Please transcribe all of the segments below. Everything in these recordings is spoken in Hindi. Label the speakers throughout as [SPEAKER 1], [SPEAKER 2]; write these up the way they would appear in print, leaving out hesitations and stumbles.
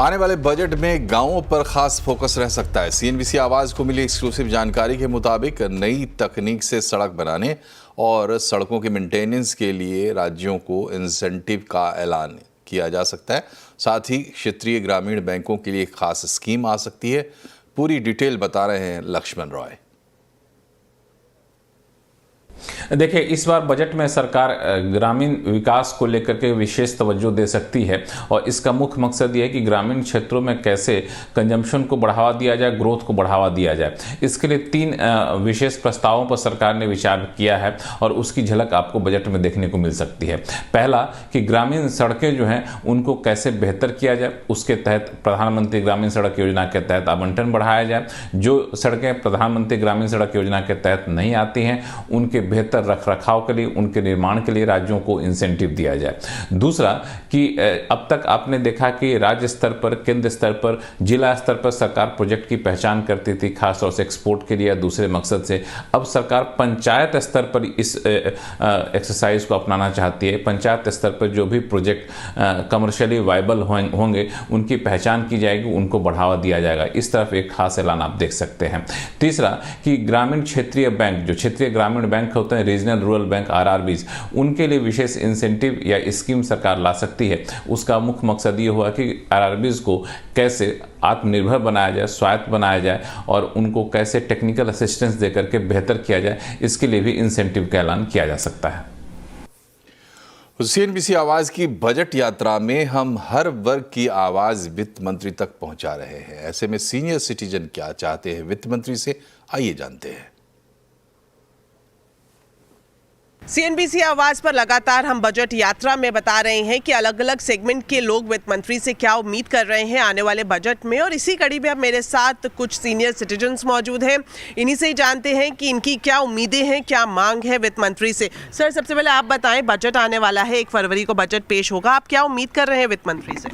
[SPEAKER 1] आने वाले बजट में गांवों पर खास फोकस रह सकता है। सीएनबीसी आवाज को मिली एक्सक्लूसिव जानकारी के मुताबिक नई तकनीक से सड़क बनाने और सड़कों के मेंटेनेंस के लिए राज्यों को इंसेंटिव का ऐलान किया जा सकता है। साथ ही क्षेत्रीय ग्रामीण बैंकों के लिए खास स्कीम आ सकती है। पूरी डिटेल बता रहे हैं लक्ष्मण रॉय।
[SPEAKER 2] देखिए, इस बार बजट में सरकार ग्रामीण विकास को लेकर के विशेष तवज्जो दे सकती है और इसका मुख्य मकसद ये है कि ग्रामीण क्षेत्रों में कैसे कंजम्पशन को बढ़ावा दिया जाए, ग्रोथ को बढ़ावा दिया जाए। इसके लिए 3 विशेष प्रस्तावों पर सरकार ने विचार किया है और उसकी झलक आपको बजट में देखने को मिल सकती है। पहला कि ग्रामीण सड़कें जो हैं उनको कैसे बेहतर किया जाए, उसके तहत प्रधानमंत्री ग्रामीण सड़क योजना के तहत आवंटन बढ़ाया जाए। जो सड़कें प्रधानमंत्री ग्रामीण सड़क योजना के तहत नहीं आती हैं उनके बेहतर रखरखाव के लिए, उनके निर्माण के लिए राज्यों को इंसेंटिव दिया जाए। दूसरा कि अब तक आपने देखा कि राज्य स्तर पर, केंद्र स्तर पर, जिला स्तर पर सरकार प्रोजेक्ट की पहचान करती थी, खासतौर से एक्सपोर्ट के लिए या दूसरे मकसद से। अब सरकार पंचायत स्तर पर इस एक्सरसाइज को अपनाना चाहती है। पंचायत स्तर पर जो भी प्रोजेक्ट कमर्शियली वायबल होंगे उनकी पहचान की जाएगी, उनको बढ़ावा दिया जाएगा। इस तरफ एक खास ऐलान आप देख सकते हैं। तीसरा कि ग्रामीण क्षेत्रीय बैंक, जो क्षेत्रीय ग्रामीण बैंक होते हैं, रीजनल रूरल बैंक आरआरबीज, उनके लिए विशेष इंसेंटिव या स्कीम सरकार ला सकती है। उसका मुख्य मकसद ये हुआ कि आरआरबीज को कैसे आत्मनिर्भर बनाया जाए, स्वायत्त बनाया जाए और उनको कैसे टेक्निकल असिस्टेंस देकर के बेहतर किया जाए, इसके लिए भी इंसेंटिव का ऐलान किया जा सकता है।
[SPEAKER 1] सीएनबीसी आवाज की बजट यात्रा में हम हर वर्ग की आवाज वित्त मंत्री तक पहुंचा रहे हैं। ऐसे में सीनियर सिटीजन क्या चाहते हैं वित्त मंत्री से, आइए जानते हैं।
[SPEAKER 3] सीएनबीसी आवाज पर लगातार हम बजट यात्रा में बता रहे हैं कि अलग अलग सेगमेंट के लोग वित्त मंत्री से क्या उम्मीद कर रहे हैं आने वाले बजट में, और इसी कड़ी में अब मेरे साथ कुछ सीनियर सिटीजन्स मौजूद हैं। इन्हीं से ही जानते हैं कि इनकी क्या उम्मीदें हैं, क्या मांग है वित्त मंत्री से। सर, सबसे पहले आप बताएं, बजट आने वाला है, 1 फरवरी को बजट पेश होगा, आप क्या उम्मीद कर रहे हैं वित्त मंत्री से?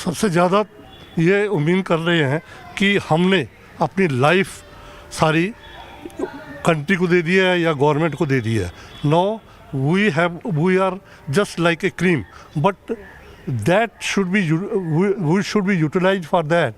[SPEAKER 4] सबसे ज़्यादा ये उम्मीद कर रहे हैं कि हमने अपनी लाइफ सारी कंट्री को दे दिया है या गवर्नमेंट को दे दिया है। No we are just like a cream, but that should be we should be utilized for that.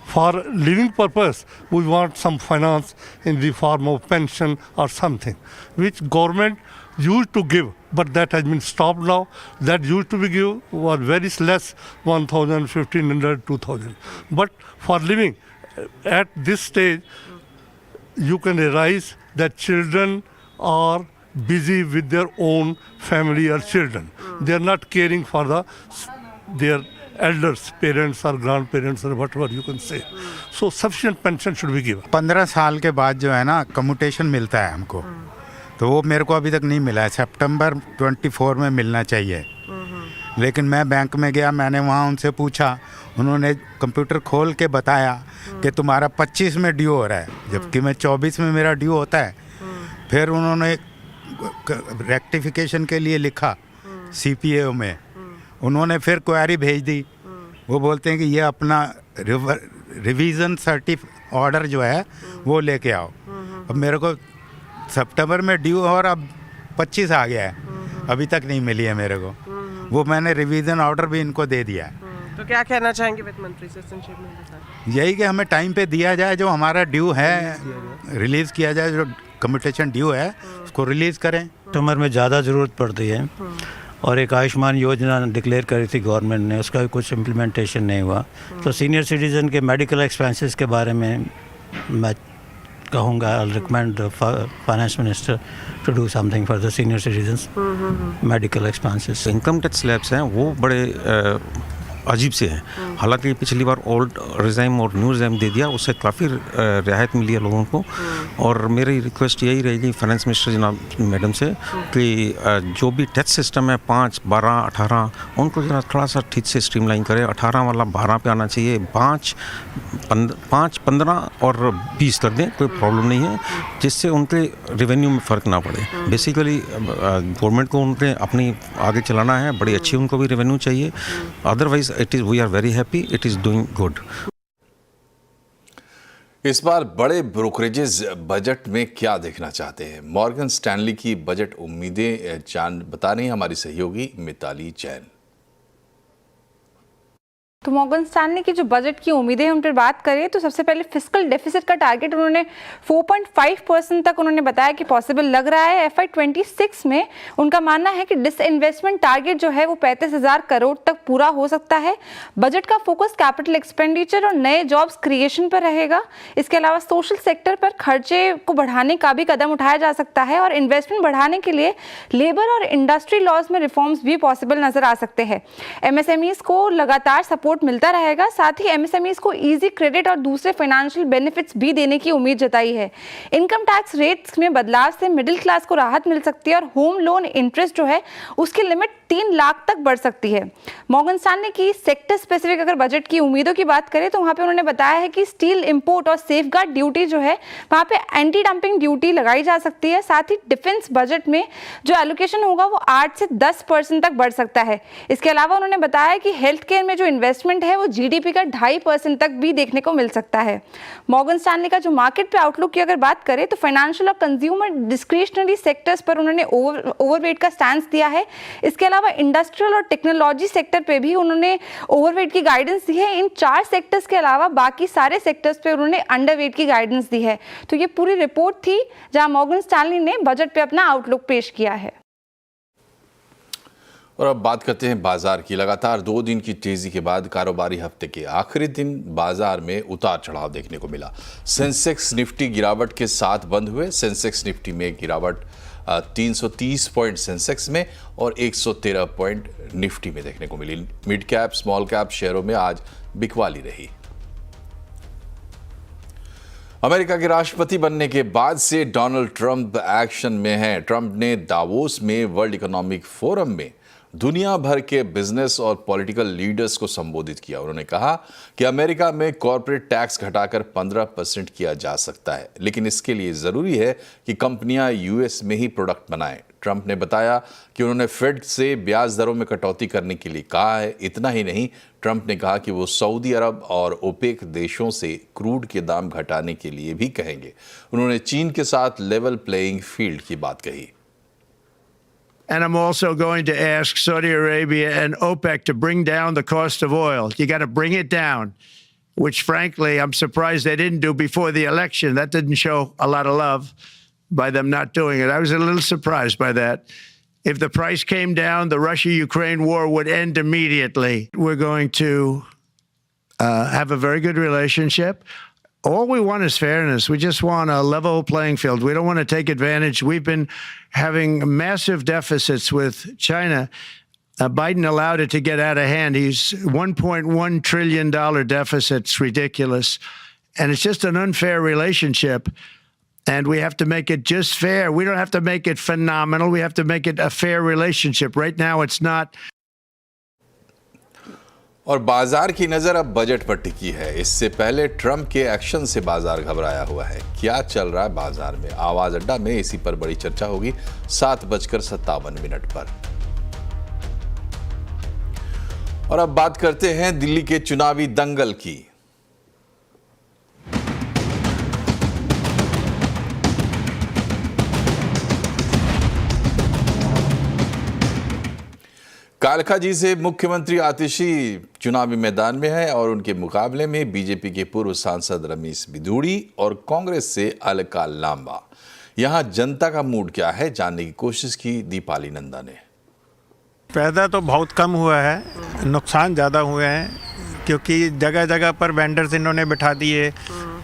[SPEAKER 4] For living purpose we want some finance in the form of pension और something which government used to give, but that has been stopped now. That used to be give was very less, 1,000, 1,500, 2,000. But for living at this stage, you can realize that children are busy with their own family or children. They are not caring for their elders, parents or grandparents or whatever you can say. So sufficient pension should be given.
[SPEAKER 5] 15 साल के बाद जो है ना कम्यूटेशन मिलता है हमको, तो वो मेरे को अभी तक नहीं मिला है। सितंबर 24 में मिलना चाहिए। लेकिन मैं बैंक में गया, मैंने वहाँ उनसे पूछा, उन्होंने कंप्यूटर खोल के बताया कि तुम्हारा 25 में ड्यू हो रहा है, जबकि मैं 24 में मेरा ड्यू होता है। फिर उन्होंने रेक्टिफिकेशन के लिए लिखा सीपीएओ में, उन्होंने फिर क्वेरी भेज दी। वो बोलते हैं कि ये अपना रिवीजन ऑर्डर जो है वो लेके आओ। अब मेरे को सितंबर में ड्यू और अब 25 आ गया है, अभी तक नहीं मिली है मेरे को। वो मैंने रिवीजन ऑर्डर भी इनको दे दिया है।
[SPEAKER 3] तो क्या कहना चाहेंगे वित्त मंत्री से संक्षेप में बता?
[SPEAKER 5] यही कि हमें टाइम पे दिया जाए, जो हमारा ड्यू है रिलीज़ किया जाए, जो कम्यूटेशन ड्यू है उसको रिलीज़ करें।
[SPEAKER 6] सितंबर में ज़्यादा ज़रूरत पड़ती है और एक आयुष्मान योजना डिक्लेयर करी थी गवर्नमेंट ने, उसका भी कुछ इम्प्लीमेंटेशन नहीं हुआ। तो सीनियर सिटीज़न के मेडिकल एक्सपेंसेस के बारे में मैं कहूँगा, I recommend the finance minister to do something for the senior citizens medical expenses.
[SPEAKER 7] Income tax slabs हैं वो बड़े अजीब से हैं। हालांकि पिछली बार ओल्ड रिज़ाइम और न्यू रिज़ाइम दे दिया, उससे काफ़ी रियायत मिली है लोगों को। और मेरी रिक्वेस्ट यही रहेगी फाइनेंस मिनिस्टर जनाब मैडम से कि जो भी टैक्स सिस्टम है 5, 12, 18 उनको जरा थोड़ा सा ठीक से स्ट्रीमलाइन करें। 18 वाला 12 पे आना चाहिए, 5, 15 और 20 कर दें, कोई प्रॉब्लम नहीं है, जिससे उनके रेवेन्यू में फ़र्क ना पड़े। बेसिकली गवर्नमेंट को उनके अपनी आगे चलाना है, बड़ी अच्छी उनको भी रेवेन्यू चाहिए। Otherwise we are very happy, it is doing good.
[SPEAKER 1] इस बार बड़े ब्रोकरेजेस बजट में क्या देखना चाहते हैं, मॉर्गन स्टैनली की बजट उम्मीदें बता रही हमारी सहयोगी मिताली जैन।
[SPEAKER 8] तो मॉर्गन स्टैनली की जो बजट की उम्मीदें हैं उन पर बात करें तो सबसे पहले फिस्कल डेफिसिट का टारगेट उन्होंने 4.5% तक उन्होंने बताया कि पॉसिबल लग रहा है। FY26 में उनका मानना है कि डिसइन्वेस्टमेंट टारगेट जो है वो 35,000 करोड़ तक पूरा हो सकता है। बजट का फोकस कैपिटल एक्सपेंडिचर और नए जॉब्स क्रिएशन पर रहेगा। इसके अलावा सोशल सेक्टर पर खर्चे को बढ़ाने का भी कदम उठाया जा सकता है और इन्वेस्टमेंट बढ़ाने के लिए लेबर और इंडस्ट्री लॉज में रिफॉर्म्स भी पॉसिबल नजर आ सकते हैं। MSMEs को लगातार सपोर्ट मिलता रहेगा। साथ ही MSMEs को इजी क्रेडिट और दूसरे फाइनेंशियल बेनिफिट्स भी देने की उम्मीद जताई है। इनकम टैक्स रेट्स में बदलाव से मिडिल क्लास को राहत मिल सकती है और होम लोन इंटरेस्ट जो है उसकी लिमिट 3 लाख तक बढ़ सकती है। मॉर्गन स्टैनली की सेक्टर स्पेसिफिक अगर बजट की उम्मीदों की बात करें तो वहां पे उन्होंने बताया है कि स्टील इंपोर्ट और सेफगार्ड ड्यूटी जो है वहां पे एंटी डंपिंग ड्यूटी लगाई जा सकती है। साथ ही डिफेंस बजट में जो एलोकेशन होगा वो 8 से 10% तक बढ़ सकता है। इसके अलावा उन्होंने बताया कि हेल्थ केयर में जो इन्वेस्टमेंट है वो GDP का 2.5% तक भी देखने को मिल सकता है। मॉर्गन स्टैनली का जो मार्केट पे आउटलुक की अगर बात करें तो फाइनेंशियल और कंज्यूमर डिस्क्रिशनरी सेक्टर्स पर उन्होंने ओवरवेट का स्टैंस दिया है। इसके अलावा इंडस्ट्रियल और टेक्नोलॉजी सेक्टर पे भी उन्होंने ओवरवेट की गाइडेंस दी है। इन 4 सेक्टर्स के अलावा बाकी सारे सेक्टर्स पे उन्होंने अंडरवेट की गाइडेंस दी है। तो ये पूरी रिपोर्ट थी जहां मॉर्गन स्टैनली ने बजट पे अपना आउटलुक पेश किया है।
[SPEAKER 1] और अब बात करते हैं बाजार की। लगातार 2 दिन की तेजी के बाद कारोबारी हफ्ते के आखिरी दिन बाजार में उतार चढ़ाव देखने को मिला। सेंसेक्स निफ्टी गिरावट के साथ बंद हुए। सेंसेक्स निफ्टी में गिरावट 330 पॉइंट सेंसेक्स में और 113 पॉइंट निफ्टी में देखने को मिली। मिड कैप स्मॉल कैप शेयरों में आज बिकवाली रही। अमेरिका के राष्ट्रपति बनने के बाद से डोनाल्ड ट्रंप एक्शन में हैं। ट्रंप ने दावोस में वर्ल्ड इकोनॉमिक फोरम में दुनिया भर के बिजनेस और पॉलिटिकल लीडर्स को संबोधित किया। उन्होंने कहा कि अमेरिका में कॉर्पोरेट टैक्स घटाकर 15% किया जा सकता है, लेकिन इसके लिए जरूरी है कि कंपनियां US में ही प्रोडक्ट बनाएं। ट्रंप ने बताया कि उन्होंने फेड से ब्याज दरों में कटौती करने के लिए कहा है। इतना ही नहीं, ट्रंप ने कहा कि वो सऊदी अरब और ओपेक देशों से क्रूड के दाम घटाने के लिए भी कहेंगे। उन्होंने चीन के साथ लेवल प्लेइंग फील्ड की बात कही।
[SPEAKER 9] And I'm also going to ask Saudi Arabia and OPEC to bring down the cost of oil. You got to bring it down, which frankly, I'm surprised they didn't do before the election. That didn't show a lot of love by them not doing it. I was a little surprised by that. If the price came down, the Russia-Ukraine war would end immediately. We're going to have a very good relationship. All we want is fairness. We just want a level playing field. We don't want to take advantage. We've been having massive deficits with China. Biden allowed it to get out of hand. He's $1.1 trillion deficit. It's ridiculous. And it's just an unfair relationship. And we have to make it just fair. We don't have to make it phenomenal. We have to make it a fair relationship. Right now, it's not.
[SPEAKER 1] और बाजार की नजर अब बजट पर टिकी है। इससे पहले ट्रंप के एक्शन से बाजार घबराया हुआ है। क्या चल रहा है बाजार में? आवाज अड्डा में इसी पर बड़ी चर्चा होगी 7:57 पर। और अब बात करते हैं दिल्ली के चुनावी दंगल की। कालकाजी से मुख्यमंत्री आतिशी चुनावी मैदान में है और उनके मुकाबले में बीजेपी के पूर्व सांसद रमेश बिधूड़ी और कांग्रेस से अलका लांबा। यहां जनता का मूड क्या है, जानने की कोशिश की दीपाली नंदा ने।
[SPEAKER 10] पैदा तो बहुत कम हुआ है, नुकसान ज़्यादा हुए हैं क्योंकि जगह जगह पर वेंडर्स इन्होंने बिठा दिए।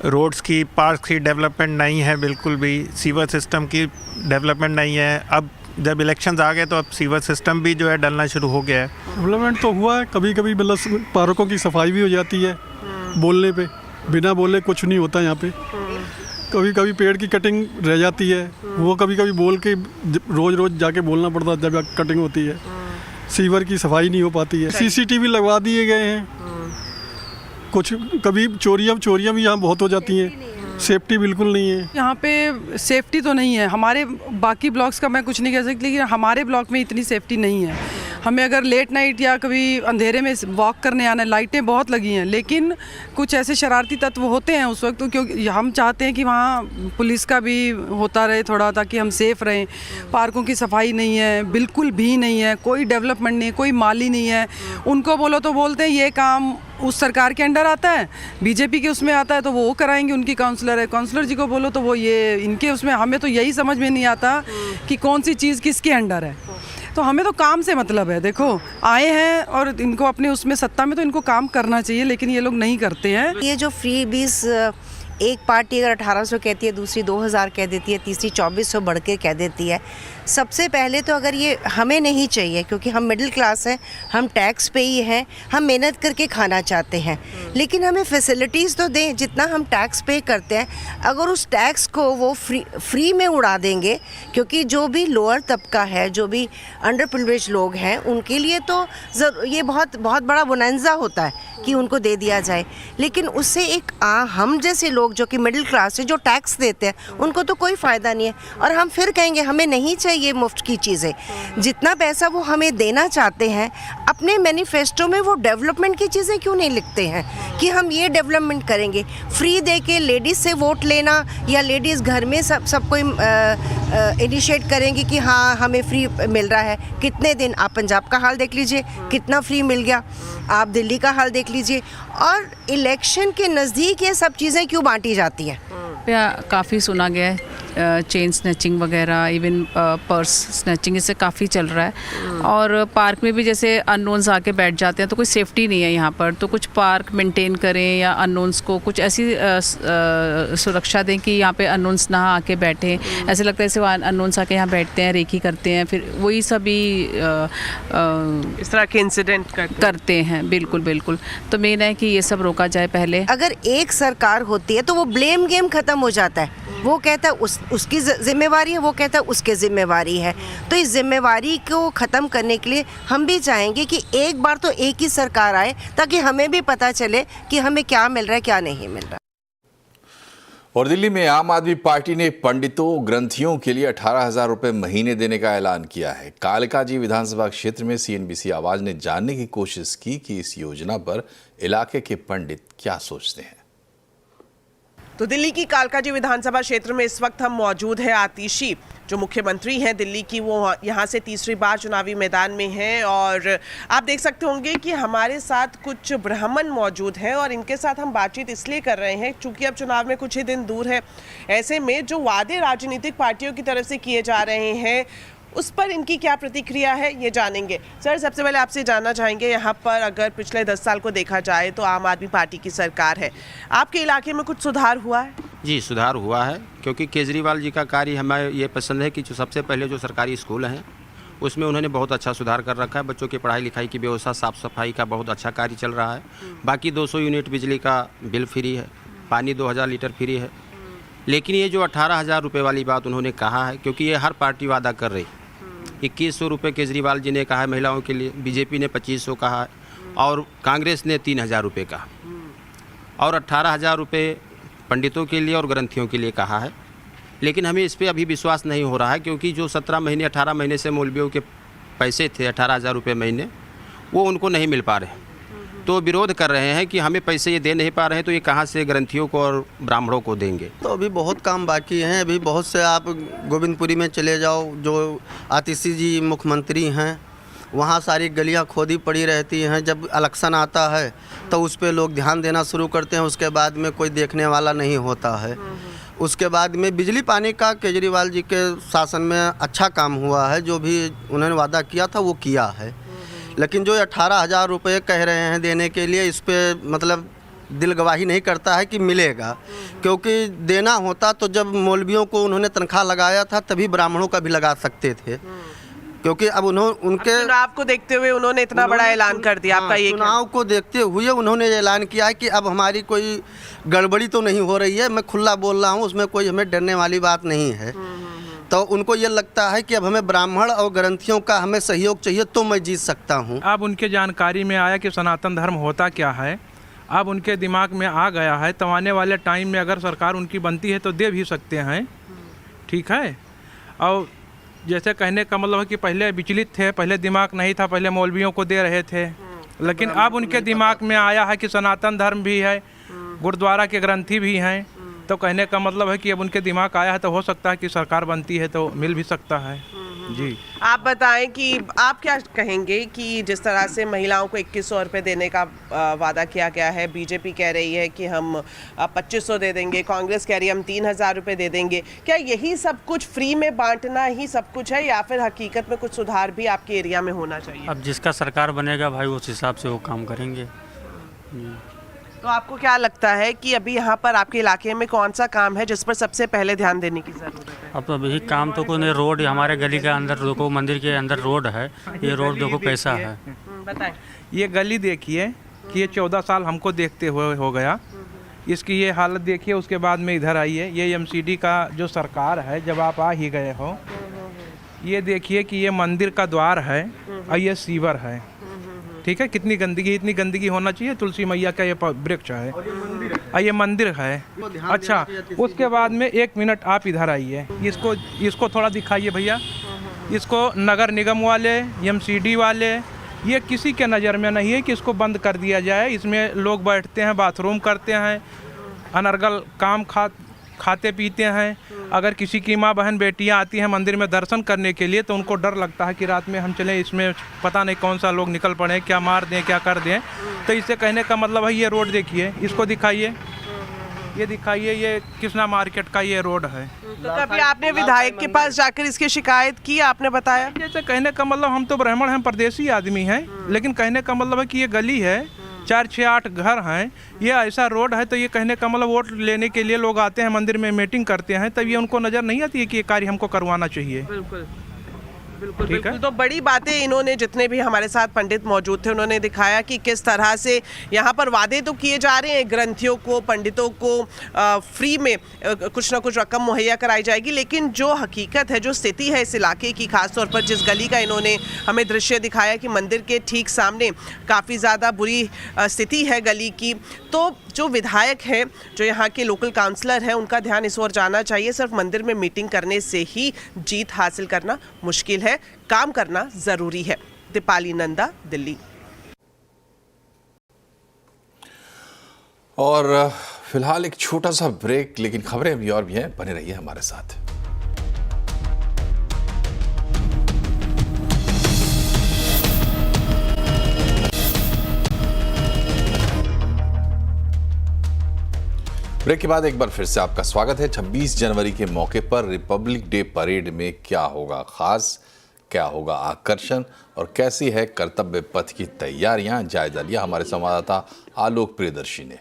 [SPEAKER 10] रोड्स की, पार्क की डेवलपमेंट नहीं है, बिल्कुल भी सीवर सिस्टम की डेवलपमेंट नहीं है। अब जब इलेक्शंस आ गए तो अब सीवर सिस्टम भी जो है डलना शुरू हो गया है।
[SPEAKER 11] डेवलपमेंट तो हुआ है, कभी कभी मतलब पार्कों की सफाई भी हो जाती है बोलने पे, बिना बोले कुछ नहीं होता यहाँ पे। कभी कभी पेड़ की कटिंग रह जाती है, वो कभी कभी बोल के रोज़ रोज़ जाके बोलना पड़ता है जब कटिंग होती है। सीवर की सफाई नहीं हो पाती है। CCTV लगवा दिए गए हैं। कुछ कभी चोरियाँ भी यहाँ बहुत हो जाती हैं। सेफ्टी बिल्कुल नहीं है
[SPEAKER 12] यहाँ पे। सेफ्टी तो नहीं है, हमारे बाकी ब्लॉक्स का मैं कुछ नहीं कह सकती, लेकिन हमारे ब्लॉक में इतनी सेफ्टी नहीं है। हमें अगर लेट नाइट या कभी अंधेरे में वॉक करने आना, लाइटें बहुत लगी हैं, लेकिन कुछ ऐसे शरारती तत्व होते हैं उस वक्त, तो क्योंकि हम चाहते हैं कि वहाँ पुलिस का भी होता रहे थोड़ा, ताकि हम सेफ़ रहें। पार्कों की सफाई नहीं है, बिल्कुल भी नहीं है, कोई डेवलपमेंट नहीं है, कोई माली नहीं है। उनको बोलो तो बोलते हैं ये काम उस सरकार के अंडर आता है, बीजेपी के उसमें आता है तो वो कराएंगे, उनकी काउंसलर है, काउंसलर जी को बोलो तो वो ये इनके उसमें। हमें तो यही समझ में नहीं आता कि कौन सी चीज़ किसके अंडर है। तो हमें तो काम से मतलब है। देखो आए हैं और इनको अपने उसमें सत्ता में तो इनको काम करना चाहिए, लेकिन ये लोग नहीं करते हैं।
[SPEAKER 13] ये जो फ्री बीस, एक पार्टी अगर 1800 कहती है, दूसरी 2000 कह देती है, तीसरी 2400 बढ़ के कह देती है। सबसे पहले तो अगर ये हमें नहीं चाहिए, क्योंकि हम मिडिल क्लास हैं, हम टैक्स पे ही हैं, हम मेहनत करके खाना चाहते हैं, लेकिन हमें फैसिलिटीज़ तो दें जितना हम टैक्स पे करते हैं। अगर उस टैक्स को वो फ्री में उड़ा देंगे, क्योंकि जो भी लोअर तबका है, जो भी अंडर प्रिविलेज लोग हैं, उनके लिए तो ये बहुत बहुत बड़ा बोनंजा होता है कि उनको दे दिया जाए। लेकिन उससे एक हम जैसे लोग जो कि मिडिल क्लास है, जो टैक्स देते हैं, उनको तो कोई फ़ायदा नहीं है। और हम फिर कहेंगे हमें नहीं चाहिए मुफ्त की चीज़ें। जितना पैसा वो हमें देना चाहते हैं, अपने मैनिफेस्टो में वो डेवलपमेंट की चीज़ें क्यों नहीं लिखते हैं कि हम ये डेवलपमेंट करेंगे। फ्री दे के लेडीज़ से वोट लेना, या लेडीज़ घर में सब कोई इनिशिएट करेंगे कि हाँ हमें फ्री मिल रहा है। कितने दिन, आप पंजाब का हाल देख लीजिए, कितना फ्री मिल गया। आप दिल्ली का हाल देख लीजिए। और इलेक्शन के नज़दीक ये सब चीज़ें क्यों बांटी जाती हैं?
[SPEAKER 14] काफ़ी सुना गया है, चेन स्नैचिंग वगैरह, इवन पर्स स्नैचिंग, इससे काफ़ी चल रहा है। और पार्क में भी जैसे अननोन्स आके बैठ जाते हैं, तो कोई सेफ्टी नहीं है यहाँ पर। तो कुछ पार्क मेंटेन करें, या अननोन्स को कुछ ऐसी सुरक्षा दें कि यहाँ पे अननोन्स ना आके बैठें। ऐसे लगता है जैसे वो अननोन्स आके यहाँ बैठते हैं, रेकी करते हैं, फिर वही सभी
[SPEAKER 3] इस तरह के इंसिडेंट
[SPEAKER 14] करते हैं। बिल्कुल बिल्कुल। तो मेन है कि ये सब रोका जाए पहले।
[SPEAKER 13] अगर एक सरकार होती है तो वो ब्लेम गेम ख़त्म हो जाता है। वो कहता है उसकी जिम्मेवारी है, वो कहता है उसकी जिम्मेवारी है। तो इस जिम्मेवारी को ख़त्म करने के लिए हम भी चाहेंगे कि एक बार तो एक ही सरकार आए, ताकि हमें भी पता चले कि हमें क्या मिल रहा है, क्या नहीं मिल रहा।
[SPEAKER 1] और दिल्ली में आम आदमी पार्टी ने पंडितों ग्रंथियों के लिए 18,000 रुपए महीने देने का ऐलान किया है। कालकाजी विधानसभा क्षेत्र में CNBC आवाज ने जानने की कोशिश की कि इस योजना पर इलाके के पंडित क्या सोचते हैं।
[SPEAKER 3] तो दिल्ली की कालकाजी विधानसभा क्षेत्र में इस वक्त हम मौजूद हैं। आतिशी जो मुख्यमंत्री हैं दिल्ली की, वो यहाँ से तीसरी बार चुनावी मैदान में हैं। और आप देख सकते होंगे कि हमारे साथ कुछ ब्राह्मण मौजूद हैं, और इनके साथ हम बातचीत इसलिए कर रहे हैं क्योंकि अब चुनाव में कुछ ही दिन दूर है। ऐसे में जो वादे राजनीतिक पार्टियों की तरफ से किए जा रहे हैं, उस पर इनकी क्या प्रतिक्रिया है, ये जानेंगे। सर, सबसे पहले आपसे जानना चाहेंगे, यहाँ पर अगर पिछले 10 साल को देखा जाए तो आम आदमी पार्टी की सरकार है, आपके इलाके में कुछ सुधार हुआ है?
[SPEAKER 15] जी, सुधार हुआ है, क्योंकि केजरीवाल जी का कार्य हमें ये पसंद है कि जो सबसे पहले जो सरकारी स्कूल हैं उसमें उन्होंने बहुत अच्छा सुधार कर रखा है। बच्चों की पढ़ाई लिखाई की व्यवस्था, साफ़ सफाई का बहुत अच्छा कार्य चल रहा है। बाकी 200 यूनिट बिजली का बिल फ्री है, पानी 2000 लीटर फ्री है। लेकिन ये जो 18,000 रुपये वाली बात उन्होंने कहा है, क्योंकि ये हर पार्टी वादा कर रही। 2100 रुपये केजरीवाल जी ने कहा है महिलाओं के लिए, बीजेपी ने 2500 कहा है, और कांग्रेस ने 3000 रुपये कहा, और 18,000 रुपये पंडितों के लिए और ग्रंथियों के लिए कहा है। लेकिन हमें इस पर अभी विश्वास नहीं हो रहा है, क्योंकि जो 17 महीने 18 महीने से मौलवियों के पैसे थे 18,000 रुपये महीने, वो उनको नहीं मिल पा रहे। तो विरोध कर रहे हैं कि हमें पैसे ये दे नहीं पा रहे हैं, तो ये कहाँ से ग्रंथियों को और ब्राह्मणों को देंगे।
[SPEAKER 16] तो अभी बहुत काम बाकी हैं। अभी बहुत से, आप गोविंदपुरी में चले जाओ, जो आतिशी जी मुख्यमंत्री हैं, वहाँ सारी गलियाँ खोदी पड़ी रहती हैं। जब इलेक्शन आता है तो उस पर लोग ध्यान देना शुरू करते हैं, उसके बाद में कोई देखने वाला नहीं होता है। उसके बाद में बिजली पानी का केजरीवाल जी के शासन में अच्छा काम हुआ है, जो भी उन्होंने वादा किया था वो किया है। लेकिन जो 18,000 रुपये कह रहे हैं देने के लिए, इस पर मतलब दिल गवाही नहीं करता है कि मिलेगा। क्योंकि देना होता तो जब मौलवियों को उन्होंने तनख्वाह लगाया था तभी ब्राह्मणों का भी लगा सकते थे, क्योंकि अब उनके
[SPEAKER 3] चुनाव को देखते हुए उन्होंने इतना बड़ा ऐलान कर दिया। आपका ये
[SPEAKER 16] चुनाव को देखते हुए उन्होंने ऐलान किया है कि अब हमारी कोई गड़बड़ी तो नहीं हो रही है, मैं खुला बोल रहा हूँ, उसमें कोई हमें डरने वाली बात नहीं है। तो उनको ये लगता है कि अब हमें ब्राह्मण और ग्रंथियों का हमें सहयोग चाहिए तो मैं जीत सकता हूँ।
[SPEAKER 17] अब उनके जानकारी में आया कि सनातन धर्म होता क्या है, अब उनके दिमाग में आ गया है। तो आने वाले टाइम में अगर सरकार उनकी बनती है तो दे भी सकते हैं, ठीक है। और जैसे कहने का मतलब है कि पहले विचलित थे, पहले दिमाग नहीं था, पहले मौलवियों को दे रहे थे, लेकिन अब उनके दिमाग में आया है कि सनातन धर्म भी है, गुरुद्वारा के ग्रंथी भी हैं, तो कहने का मतलब है कि अब उनके दिमाग आया है तो हो सकता है कि सरकार बनती है तो मिल भी सकता है। जी
[SPEAKER 3] आप बताएं कि आप क्या कहेंगे कि जिस तरह से महिलाओं को 2100 रुपये देने का वादा किया गया है, बीजेपी कह रही है कि हम 2500 दे देंगे, कांग्रेस कह रही है हम 3000 रुपये दे देंगे, क्या यही सब कुछ फ्री में बांटना ही सब कुछ है या फिर हकीकत में कुछ सुधार भी आपके एरिया में होना चाहिए?
[SPEAKER 18] अब जिसका सरकार बनेगा भाई उस हिसाब से वो काम करेंगे।
[SPEAKER 3] तो आपको क्या लगता है कि अभी यहाँ पर आपके इलाके में कौन सा काम है जिस पर सबसे पहले ध्यान देने की जरूरत है?
[SPEAKER 18] अब अभी काम तो कोई नहीं, रोड हमारे गली के अंदर देखो, मंदिर के अंदर रोड है, ये रोड देखो कैसा है।
[SPEAKER 3] बताएं।
[SPEAKER 17] ये गली देखिए कि ये 14 साल हमको देखते हुए हो गया, इसकी ये हालत देखिए, उसके बाद में इधर आइए, ये एमसीडी का जो सरकार है, जब आप आ ही गए हो, ये देखिए कि ये मंदिर का द्वार है और ये सीवर है, ठीक है, कितनी गंदगी, इतनी गंदगी होना चाहिए? तुलसी मैया का ये वृक्ष है और ये मंदिर है। अच्छा, उसके बाद में 1 मिनट आप इधर आइए, इसको थोड़ा दिखाइए भैया, इसको नगर निगम वाले, एमसीडी वाले, ये किसी के नज़र में नहीं है कि इसको बंद कर दिया जाए। इसमें लोग बैठते हैं, बाथरूम करते हैं, अनर्गल काम खाते पीते हैं। अगर किसी की माँ बहन बेटियां आती हैं मंदिर में दर्शन करने के लिए तो उनको डर लगता है कि रात में हम चलें, इसमें पता नहीं कौन सा लोग निकल पड़े, क्या मार दें, क्या कर दें। तो इससे कहने का मतलब है ये रोड देखिए, इसको दिखाइए, ये दिखाइए, ये कृष्णा मार्केट का ये रोड है।
[SPEAKER 3] तो कभी आपने विधायक के पास जाकर इसकी शिकायत की? आपने बताया?
[SPEAKER 17] जैसे कहने का मतलब हम तो ब्राह्मण हैं, परदेसी आदमी हैं, लेकिन कहने का मतलब है कि ये गली है, 4, 6, 8 घर हैं, ये ऐसा रोड है, तो ये कहने का मतलब वोट लेने के लिए लोग आते हैं मंदिर में मीटिंग करते हैं, तब ये उनको नज़र नहीं आती है कि ये कार्य हमको करवाना चाहिए।
[SPEAKER 3] बिल्कुल बिल्कुल। तो बड़ी बातें इन्होंने, जितने भी हमारे साथ पंडित मौजूद थे, उन्होंने दिखाया कि किस तरह से यहाँ पर वादे तो किए जा रहे हैं, ग्रंथियों को, पंडितों को फ्री में कुछ ना कुछ रकम मुहैया कराई जाएगी, लेकिन जो हकीकत है, जो स्थिति है इस इलाके की, खासतौर पर जिस गली का इन्होंने हमें दृश्य दिखाया कि मंदिर के ठीक सामने काफ़ी ज़्यादा बुरी स्थिति है गली की, तो जो विधायक हैं, जो यहाँ के लोकल काउंसलर हैं, उनका ध्यान इस ओर जाना चाहिए। सिर्फ मंदिर में मीटिंग करने से ही जीत हासिल करना मुश्किल है, काम करना ज़रूरी है। दीपाली नंदा, दिल्ली।
[SPEAKER 1] और फिलहाल एक छोटा सा ब्रेक, लेकिन खबरें अभी और भी हैं, बने रहिए हमारे साथ। ब्रेक के बाद एक बार फिर से आपका स्वागत है। 26 जनवरी के मौके पर रिपब्लिक डे परेड में क्या होगा खास, क्या होगा आकर्षण और कैसी है कर्तव्य पथ की तैयारियां, जायजा लिया हमारे संवाददाता आलोक प्रियदर्शी ने।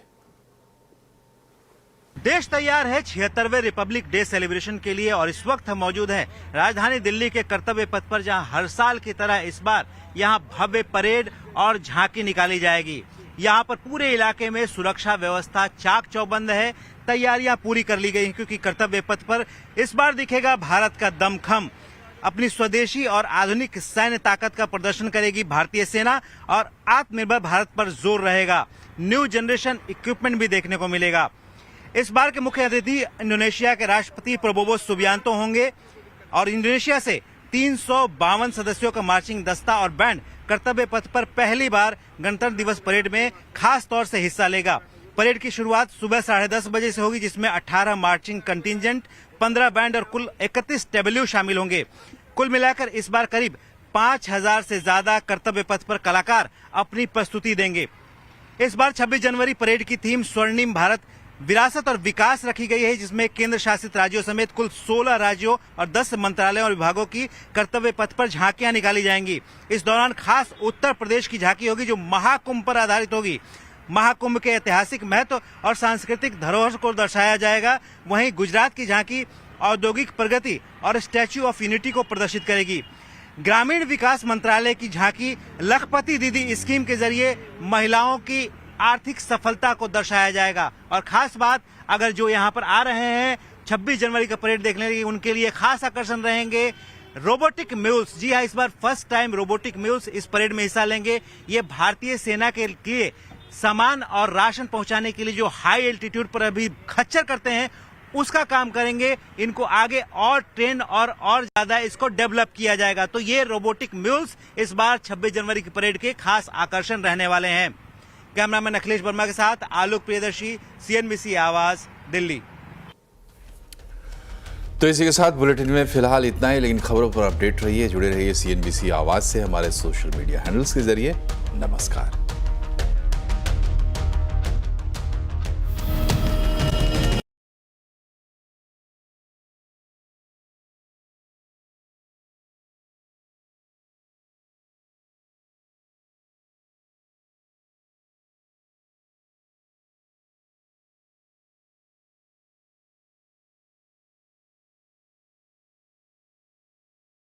[SPEAKER 19] देश तैयार है 76वें रिपब्लिक डे सेलिब्रेशन के लिए और इस वक्त हम मौजूद हैं राजधानी दिल्ली के कर्तव्य पथ पर, जहां हर साल की तरह इस बार यहां भव्य परेड और झांकी निकाली जाएगी। यहाँ पर पूरे इलाके में सुरक्षा व्यवस्था चाक चौबंद है, तैयारियां पूरी कर ली गई हैं, क्योंकि कर्तव्य पथ पर इस बार दिखेगा भारत का दमखम। अपनी स्वदेशी और आधुनिक सैन्य ताकत का प्रदर्शन करेगी भारतीय सेना और आत्मनिर्भर भारत पर जोर रहेगा। न्यू जनरेशन इक्विपमेंट भी देखने को मिलेगा। इस बार के मुख्य अतिथि इंडोनेशिया के राष्ट्रपति प्रबोवो सुबियांतो होंगे और इंडोनेशिया से 352 सदस्यों का मार्चिंग दस्ता और बैंड कर्तव्य पथ पर पहली बार गणतंत्र दिवस परेड में खास तौर से हिस्सा लेगा। परेड की शुरुआत सुबह 10:30 बजे से होगी, जिसमें 18 मार्चिंग कंटिंजेंट, 15 बैंड और कुल 31 टेबल्यू शामिल होंगे। कुल मिलाकर इस बार करीब 5000 से ज्यादा कर्तव्य पथ पर कलाकार अपनी प्रस्तुति देंगे। इस बार 26 जनवरी परेड की थीम स्वर्णिम भारत, विरासत और विकास रखी गई है, जिसमें केंद्र शासित राज्यों समेत कुल 16 राज्यों और 10 मंत्रालयों और विभागों की कर्तव्य पथ पर झांकियां निकाली जाएंगी। इस दौरान खास उत्तर प्रदेश की झांकी होगी, जो महाकुंभ पर आधारित होगी। महाकुंभ के ऐतिहासिक महत्व और सांस्कृतिक धरोहर को दर्शाया जाएगा। वहीं गुजरात की झांकी औद्योगिक प्रगति और स्टैच्यू ऑफ यूनिटी को प्रदर्शित करेगी। ग्रामीण विकास मंत्रालय की झांकी लखपति दीदी स्कीम के जरिए महिलाओं की आर्थिक सफलता को दर्शाया जाएगा। और खास बात, अगर जो यहाँ पर आ रहे हैं 26 जनवरी का परेड देखने के लिए, उनके लिए खास आकर्षण रहेंगे रोबोटिक म्यूल्स। जी हाँ, इस बार फर्स्ट टाइम रोबोटिक म्यूल्स इस परेड में हिस्सा लेंगे। ये भारतीय सेना के लिए सामान और राशन पहुंचाने के लिए जो हाई एल्टीट्यूड पर अभी खच्चर करते हैं, उसका काम करेंगे। इनको आगे और ट्रेन और ज़्यादा इसको डेवलप किया जाएगा। तो ये रोबोटिक म्यूल्स इस बार 26 जनवरी की परेड के खास आकर्षण रहने वाले हैं। कैमरामैन अखिलेश वर्मा के साथ आलोक प्रियदर्शी, CNBC आवाज, दिल्ली।
[SPEAKER 1] तो इसी के साथ बुलेटिन में फिलहाल इतना ही, लेकिन खबरों पर अपडेट रहिए, जुड़े रहिए CNBC आवाज से हमारे सोशल मीडिया हैंडल्स के जरिए। नमस्कार।